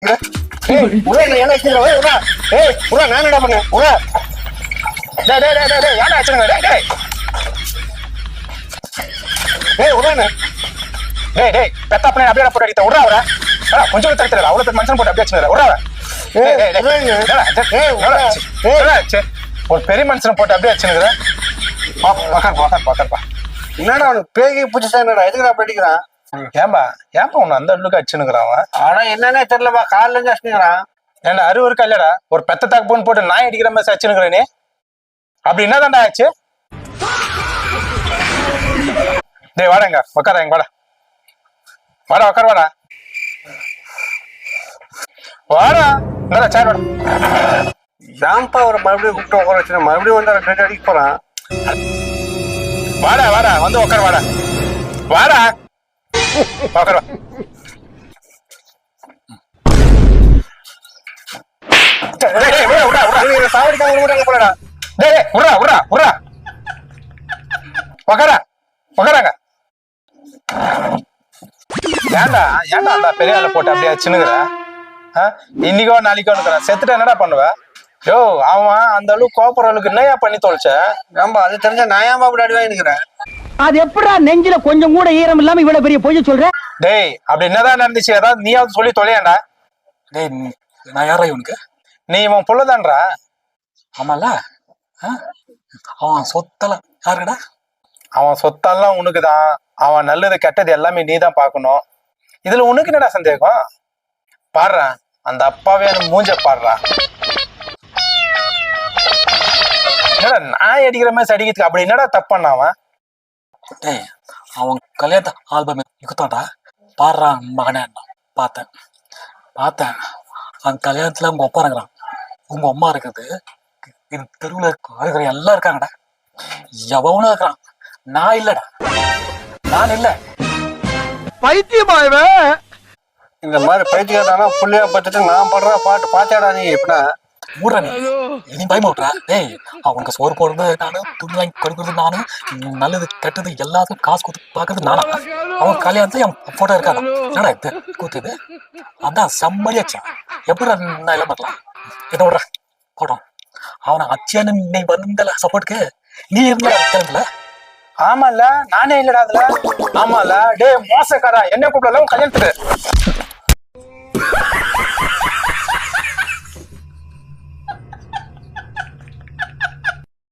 என்ன நான் என்ன பண்ணேன் யாரா வச்சுருங்க பெத்தாப்பனே அப்படியே போட்டு அடித்த விட்றா அவரை கொஞ்சம் தடுத்துல அவ்வளோ பேர் மனுஷன் போட்டு அப்படியே வச்சுருங்க விட்றா ஒரு பெரிய மனுஷனை போட்டு அப்படியே வச்சுருக்கிறேன் பாக்கறப்பா என்னடா அவனுக்கு பேகி புதுசா என்னடா எதுக்குடா படிக்கிறான் ஏன்பா உன்னை அந்த அளவுக்கு அடிச்சுனுக்குறான் அவன் ஆனா என்னன்னே தெரியலப்பா காலில இருந்து அடிச்சுக்கிறான் ஏன்டா அறிவு இருக்கா இல்லடா ஒரு பெத்த தாக்கு போன்னு போட்டு நாய் அடிக்கிற மாதிரி அடிச்சுனுக்குறேனே அப்படி என்னதான்டா ஆச்சு டேய் வாடங்க உக்கார எங்க வாடா உக்கார வாடா என்னடா சார் ஏன்பா அவரை மறுபடியும் கூப்பிட்டு உட்கார வச்சு மறுபடியும் வந்து ரெண்டு அடிக்க போறான் வாடா வந்து உட்கார வாடா உட்கார சாவடிக்காங்க போலடா டேய் உட்றா உக்காராங்க ஏன்டா அந்த பெரிய ஆளை போட்டு அப்படியே வச்சுனுக்குற இன்னைக்கோ நாளைக்கோ செத்துட்டு என்னடா பண்ணுவ யோ அவன் அந்த அளவுக்கு கோபுறவளுக்கு என்னையா பண்ணி தொலைச்ச ஏன்பா அது தெரிஞ்சா நான் ஏன்பா அப்படி அடி வாங்கிக்கிறேன் அது எப்படா நெஞ்சில கொஞ்சம் கூட ஈரம் இல்லாம இவ்வளவு பெரிய பொய்ய சொல்ற டேய் அப்படி என்னதான் நடந்துச்சு ஏதாவது நீயாவது சொல்லி தொலையாண்டா டேய் நான் யாரா இவனுக்கு நீ இவன் புள்ளதான்றா ஆமால அவன் சொத்தலாம் யாருக்கடா அவன் சொத்தெல்லாம் உனக்குதான் அவன் நல்லது கெட்டது எல்லாமே நீ தான் பார்க்கணும் இதுல உனக்கு என்னடா சந்தேகம் பாடுறா அந்த அப்பாவே எனக்கு மூஞ்ச பாடுறா என்னடா நாய் அடிக்கிற மாதிரி அடிக்கிறதுக்கு அப்படி என்னடா தப்பான அவன் டேய் அவன் கல்யாண ஆல்பம் இருக்குதாடா பாடுறான் மகனே பார்த்தேன் அந்த கல்யாணத்துல உங்க அப்பா இருக்கிறான் உங்க அம்மா இருக்குது இது தெருவுல இருக்கிற எல்லாம் இருக்காங்கடா எவனும் இருக்கிறான் நான் இல்லடா நான் இல்ல பைத்தியமாயவே இந்த மாதிரி பைத்தியக்காரனா புள்ளைய பார்த்துட்டு நான் படுற பாட்டு பாத்தியாடா நீ எப்படின்னா மூடுற நீ பயமா விட்றா டேய் அவனுக்கு சோறு போடுறது நானு துணி வாங்கி கொடுக்குறது நானு நல்லது கெட்டது எல்லாத்துக்கும் காசு கொடுத்து பாக்குறது நானா அவன் கல்யாணத்துல என் போட்டோ இருக்காதான் என்னடா இது கூத்துது அதான் செம்மடியாச்சா எப்படி நான் எல்லாம் பார்க்கலாம் என்ன விடுற போட்டோம் அவனை அச்சியானு நீ வந்தல சப்போர்ட்டுக்கு நீ இருந்தா கிளம்பல ஆமால நானே இல்லடா அதுல ஆமால டே மோசக்காரா என்ன கூப்பிடல உன் கல்யாணத்துக்கு